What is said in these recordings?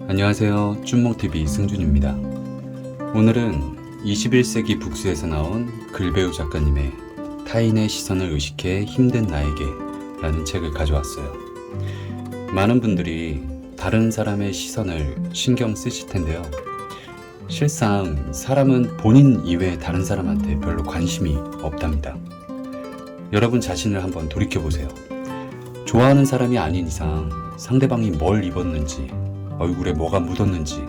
안녕하세요. 쭌몽TV 승준입니다. 오늘은 21세기 북스에서 나온 글배우 작가님의 타인의 시선을 의식해 힘든 나에게 라는 책을 가져왔어요. 많은 분들이 다른 사람의 시선을 신경 쓰실 텐데요. 실상 사람은 본인 이외에 다른 사람한테 별로 관심이 없답니다. 여러분 자신을 한번 돌이켜보세요. 좋아하는 사람이 아닌 이상 상대방이 뭘 입었는지, 얼굴에 뭐가 묻었는지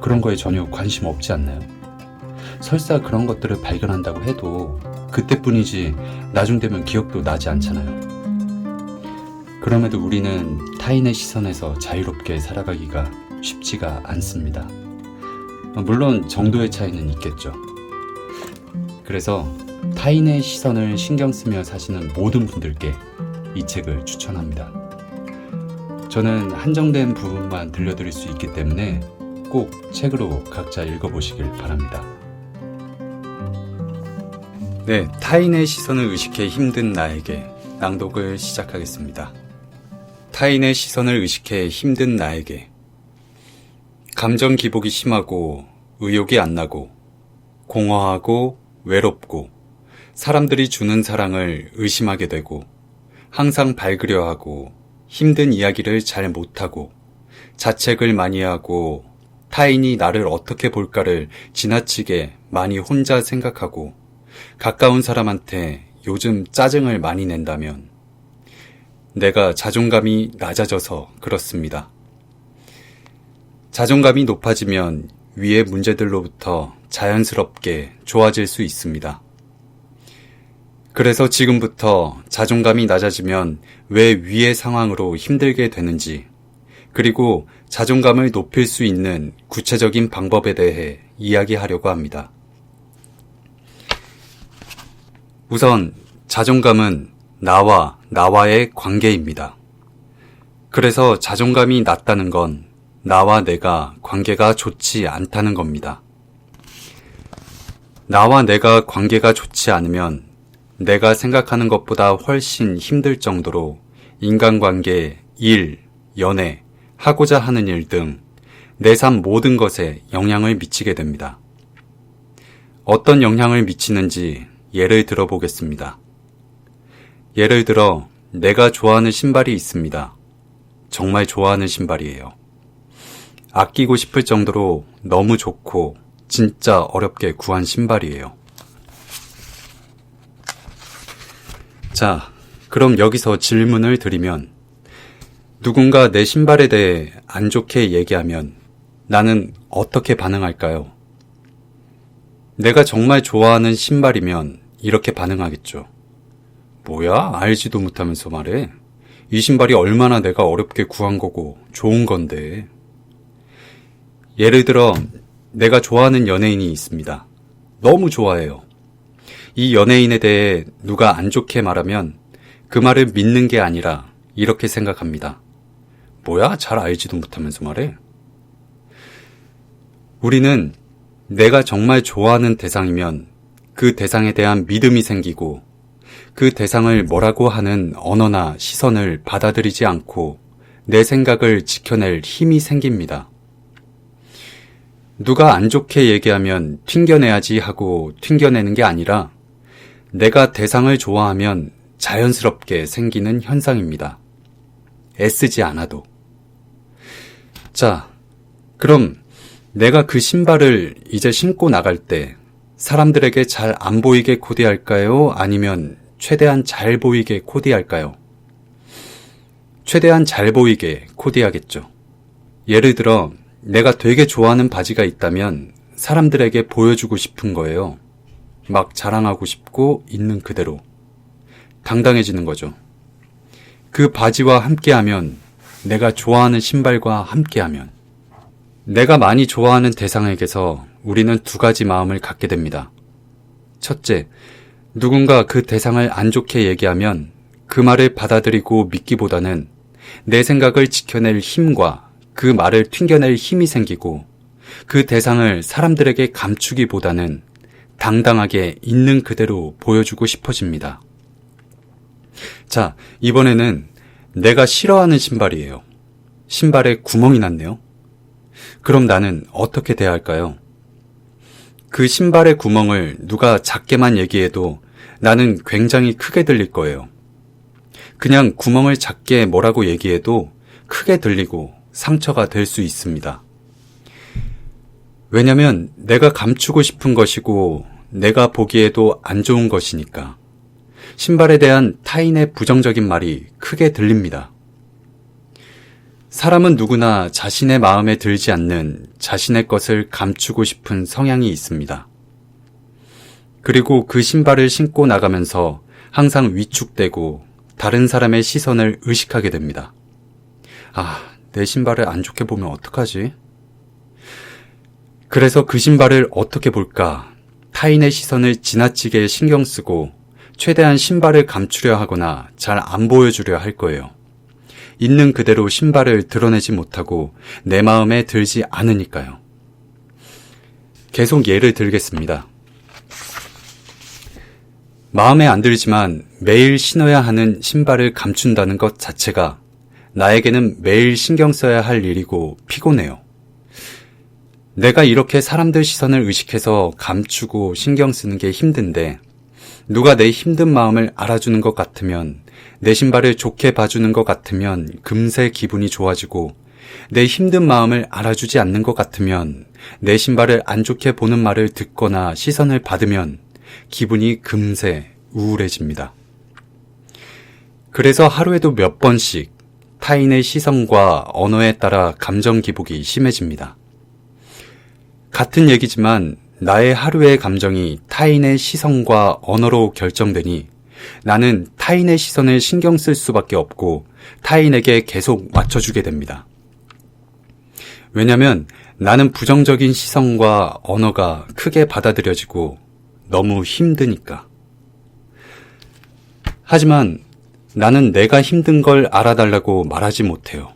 그런 거에 전혀 관심 없지 않나요? 설사 그런 것들을 발견한다고 해도 그때뿐이지 나중 되면 기억도 나지 않잖아요. 그럼에도 우리는 타인의 시선에서 자유롭게 살아가기가 쉽지가 않습니다. 물론 정도의 차이는 있겠죠. 그래서 타인의 시선을 신경 쓰며 사시는 모든 분들께 이 책을 추천합니다. 저는 한정된 부분만 들려드릴 수 있기 때문에 꼭 책으로 각자 읽어보시길 바랍니다. 네, 타인의 시선을 의식해 힘든 나에게 낭독을 시작하겠습니다. 타인의 시선을 의식해 힘든 나에게. 감정 기복이 심하고 의욕이 안 나고 공허하고 외롭고 사람들이 주는 사랑을 의심하게 되고 항상 밝으려 하고 힘든 이야기를 잘 못하고 자책을 많이 하고 타인이 나를 어떻게 볼까를 지나치게 많이 혼자 생각하고 가까운 사람한테 요즘 짜증을 많이 낸다면 내가 자존감이 낮아져서 그렇습니다. 자존감이 높아지면 위의 문제들로부터 자연스럽게 좋아질 수 있습니다. 그래서 지금부터 자존감이 낮아지면 왜 위의 상황으로 힘들게 되는지, 그리고 자존감을 높일 수 있는 구체적인 방법에 대해 이야기하려고 합니다. 우선 자존감은 나와의 관계입니다. 그래서 자존감이 낮다는 건 나와 내가 관계가 좋지 않다는 겁니다. 나와 내가 관계가 좋지 않으면 내가 생각하는 것보다 훨씬 힘들 정도로 인간관계, 일, 연애, 하고자 하는 일 등 내 삶 모든 것에 영향을 미치게 됩니다. 어떤 영향을 미치는지 예를 들어 보겠습니다. 예를 들어 내가 좋아하는 신발이 있습니다. 정말 좋아하는 신발이에요. 아끼고 싶을 정도로 너무 좋고 진짜 어렵게 구한 신발이에요. 자, 그럼 여기서 질문을 드리면 누군가 내 신발에 대해 안 좋게 얘기하면 나는 어떻게 반응할까요? 내가 정말 좋아하는 신발이면 이렇게 반응하겠죠. 뭐야? 알지도 못하면서 말해. 이 신발이 얼마나 내가 어렵게 구한 거고 좋은 건데. 예를 들어 내가 좋아하는 연예인이 있습니다. 너무 좋아해요. 이 연예인에 대해 누가 안 좋게 말하면 그 말을 믿는 게 아니라 이렇게 생각합니다. 뭐야? 잘 알지도 못하면서 말해. 우리는 내가 정말 좋아하는 대상이면 그 대상에 대한 믿음이 생기고 그 대상을 뭐라고 하는 언어나 시선을 받아들이지 않고 내 생각을 지켜낼 힘이 생깁니다. 누가 안 좋게 얘기하면 튕겨내야지 하고 튕겨내는 게 아니라 내가 대상을 좋아하면 자연스럽게 생기는 현상입니다. 애쓰지 않아도. 자, 그럼 내가 그 신발을 이제 신고 나갈 때 사람들에게 잘 안 보이게 코디할까요? 아니면 최대한 잘 보이게 코디할까요? 최대한 잘 보이게 코디하겠죠. 예를 들어 내가 되게 좋아하는 바지가 있다면 사람들에게 보여주고 싶은 거예요. 막 자랑하고 싶고 있는 그대로. 당당해지는 거죠. 그 바지와 함께하면, 내가 좋아하는 신발과 함께하면, 내가 많이 좋아하는 대상에게서 우리는 두 가지 마음을 갖게 됩니다. 첫째, 누군가 그 대상을 안 좋게 얘기하면 그 말을 받아들이고 믿기보다는 내 생각을 지켜낼 힘과 그 말을 튕겨낼 힘이 생기고 그 대상을 사람들에게 감추기보다는 당당하게 있는 그대로 보여주고 싶어집니다. 자, 이번에는 내가 싫어하는 신발이에요. 신발에 구멍이 났네요. 그럼 나는 어떻게 대할까요? 그 신발의 구멍을 누가 작게만 얘기해도 나는 굉장히 크게 들릴 거예요. 그냥 구멍을 작게 뭐라고 얘기해도 크게 들리고 상처가 될 수 있습니다. 왜냐면 내가 감추고 싶은 것이고 내가 보기에도 안 좋은 것이니까. 신발에 대한 타인의 부정적인 말이 크게 들립니다. 사람은 누구나 자신의 마음에 들지 않는 자신의 것을 감추고 싶은 성향이 있습니다. 그리고 그 신발을 신고 나가면서 항상 위축되고 다른 사람의 시선을 의식하게 됩니다. 내 신발을 안 좋게 보면 어떡하지? 그래서 그 신발을 어떻게 볼까? 타인의 시선을 지나치게 신경 쓰고 최대한 신발을 감추려 하거나 잘 안 보여주려 할 거예요. 있는 그대로 신발을 드러내지 못하고 내 마음에 들지 않으니까요. 계속 예를 들겠습니다. 마음에 안 들지만 매일 신어야 하는 신발을 감춘다는 것 자체가 나에게는 매일 신경 써야 할 일이고 피곤해요. 내가 이렇게 사람들 시선을 의식해서 감추고 신경 쓰는 게 힘든데 누가 내 힘든 마음을 알아주는 것 같으면 내 신발을 좋게 봐주는 것 같으면 금세 기분이 좋아지고 내 힘든 마음을 알아주지 않는 것 같으면 내 신발을 안 좋게 보는 말을 듣거나 시선을 받으면 기분이 금세 우울해집니다. 그래서 하루에도 몇 번씩 타인의 시선과 언어에 따라 감정 기복이 심해집니다. 같은 얘기지만 나의 하루의 감정이 타인의 시선과 언어로 결정되니 나는 타인의 시선을 신경 쓸 수밖에 없고 타인에게 계속 맞춰주게 됩니다. 왜냐면 나는 부정적인 시선과 언어가 크게 받아들여지고 너무 힘드니까. 하지만 나는 내가 힘든 걸 알아달라고 말하지 못해요.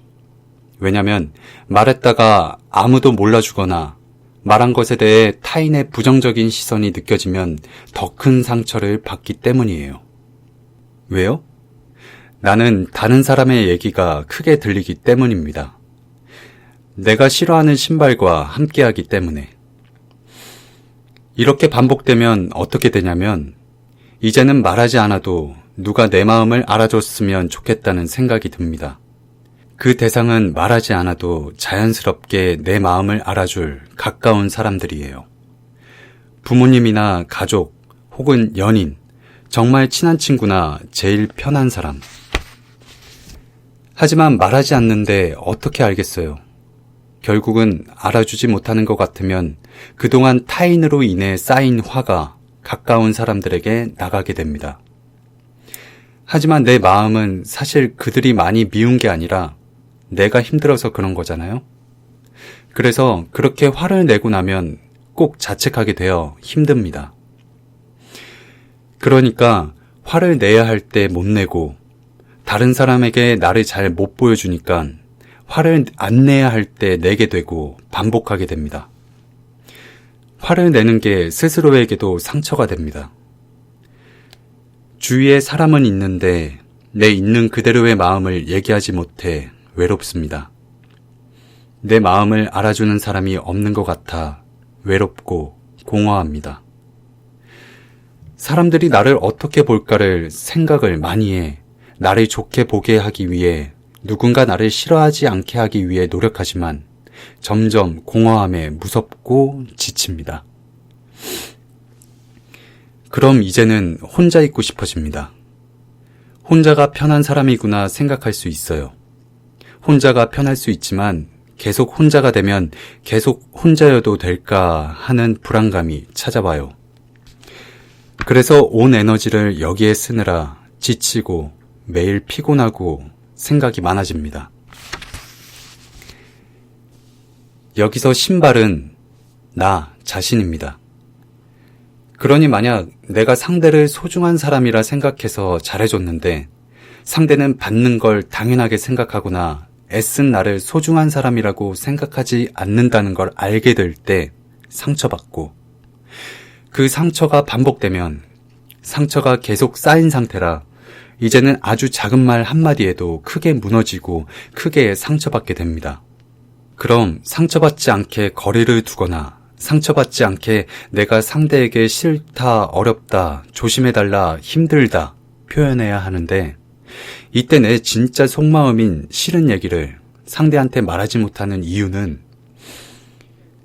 왜냐면 말했다가 아무도 몰라주거나 말한 것에 대해 타인의 부정적인 시선이 느껴지면 더 큰 상처를 받기 때문이에요. 왜요? 나는 다른 사람의 얘기가 크게 들리기 때문입니다. 내가 싫어하는 신발과 함께하기 때문에. 이렇게 반복되면 어떻게 되냐면 이제는 말하지 않아도 누가 내 마음을 알아줬으면 좋겠다는 생각이 듭니다. 그 대상은 말하지 않아도 자연스럽게 내 마음을 알아줄 가까운 사람들이에요. 부모님이나 가족 혹은 연인, 정말 친한 친구나 제일 편한 사람. 하지만 말하지 않는데 어떻게 알겠어요? 결국은 알아주지 못하는 것 같으면 그동안 타인으로 인해 쌓인 화가 가까운 사람들에게 나가게 됩니다. 하지만 내 마음은 사실 그들이 많이 미운 게 아니라 내가 힘들어서 그런 거잖아요. 그래서 그렇게 화를 내고 나면 꼭 자책하게 되어 힘듭니다. 그러니까 화를 내야 할 때 못 내고 다른 사람에게 나를 잘 못 보여주니까 화를 안 내야 할 때 내게 되고 반복하게 됩니다. 화를 내는 게 스스로에게도 상처가 됩니다. 주위에 사람은 있는데 내 있는 그대로의 마음을 얘기하지 못해 외롭습니다. 내 마음을 알아주는 사람이 없는 것 같아 외롭고 공허합니다. 사람들이 나를 어떻게 볼까를 생각을 많이 해 나를 좋게 보게 하기 위해 누군가 나를 싫어하지 않게 하기 위해 노력하지만 점점 공허함에 무섭고 지칩니다. 그럼 이제는 혼자 있고 싶어집니다. 혼자가 편한 사람이구나 생각할 수 있어요. 혼자가 편할 수 있지만 계속 혼자가 되면 계속 혼자여도 될까 하는 불안감이 찾아와요. 그래서 온 에너지를 여기에 쓰느라 지치고 매일 피곤하고 생각이 많아집니다. 여기서 신발은 나 자신입니다. 그러니 만약 내가 상대를 소중한 사람이라 생각해서 잘해줬는데 상대는 받는 걸 당연하게 생각하거나 애쓴 나를 소중한 사람이라고 생각하지 않는다는 걸 알게 될 때 상처받고 그 상처가 반복되면 상처가 계속 쌓인 상태라 이제는 아주 작은 말 한마디에도 크게 무너지고 크게 상처받게 됩니다. 그럼 상처받지 않게 거리를 두거나 상처받지 않게 내가 상대에게 싫다, 어렵다, 조심해달라, 힘들다 표현해야 하는데 이때 내 진짜 속마음인 싫은 얘기를 상대한테 말하지 못하는 이유는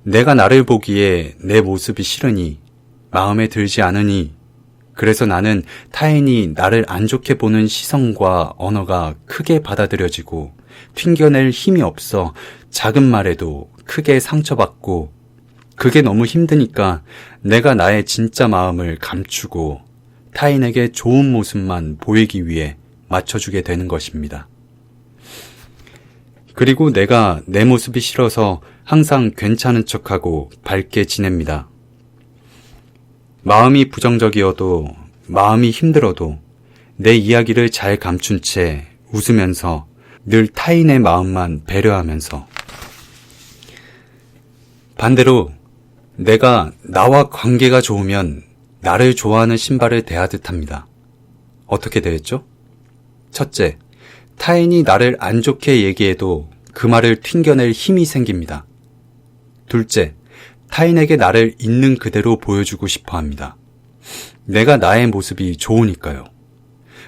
내가 나를 보기에 내 모습이 싫으니 마음에 들지 않으니 그래서 나는 타인이 나를 안 좋게 보는 시선과 언어가 크게 받아들여지고 튕겨낼 힘이 없어 작은 말에도 크게 상처받고 그게 너무 힘드니까 내가 나의 진짜 마음을 감추고 타인에게 좋은 모습만 보이기 위해 맞춰주게 되는 것입니다. 그리고 내가 내 모습이 싫어서 항상 괜찮은 척하고 밝게 지냅니다. 마음이 부정적이어도 마음이 힘들어도 내 이야기를 잘 감춘 채 웃으면서 늘 타인의 마음만 배려하면서 반대로 내가 나와 관계가 좋으면 나를 좋아하는 신발을 대하듯 합니다. 어떻게 대했죠? 첫째, 타인이 나를 안 좋게 얘기해도 그 말을 튕겨낼 힘이 생깁니다. 둘째, 타인에게 나를 있는 그대로 보여주고 싶어 합니다. 내가 나의 모습이 좋으니까요.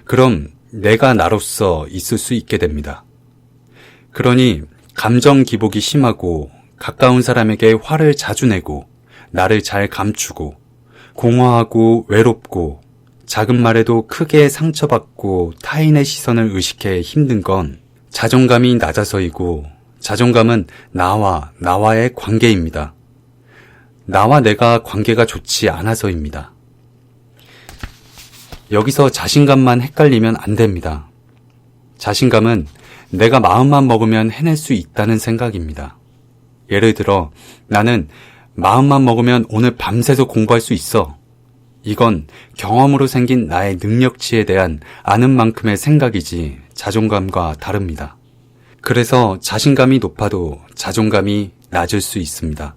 그럼 내가 나로서 있을 수 있게 됩니다. 그러니 감정 기복이 심하고 가까운 사람에게 화를 자주 내고 나를 잘 감추고 공허하고 외롭고 작은 말에도 크게 상처받고 타인의 시선을 의식해 힘든 건 자존감이 낮아서이고 자존감은 나와의 관계입니다. 나와 내가 관계가 좋지 않아서입니다. 여기서 자신감만 헷갈리면 안 됩니다. 자신감은 내가 마음만 먹으면 해낼 수 있다는 생각입니다. 예를 들어 나는 마음만 먹으면 오늘 밤새서 공부할 수 있어. 이건 경험으로 생긴 나의 능력치에 대한 아는 만큼의 생각이지 자존감과 다릅니다. 그래서 자신감이 높아도 자존감이 낮을 수 있습니다.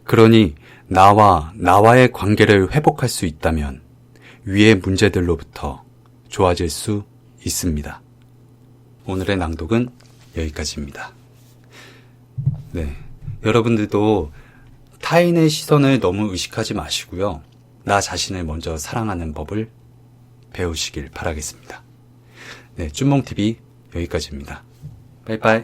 그러니 나와의 관계를 회복할 수 있다면 위의 문제들로부터 좋아질 수 있습니다. 오늘의 낭독은 여기까지입니다. 네, 여러분들도 타인의 시선을 너무 의식하지 마시고요. 나 자신을 먼저 사랑하는 법을 배우시길 바라겠습니다. 네, 쭌몽TV 여기까지입니다. 빠이빠이.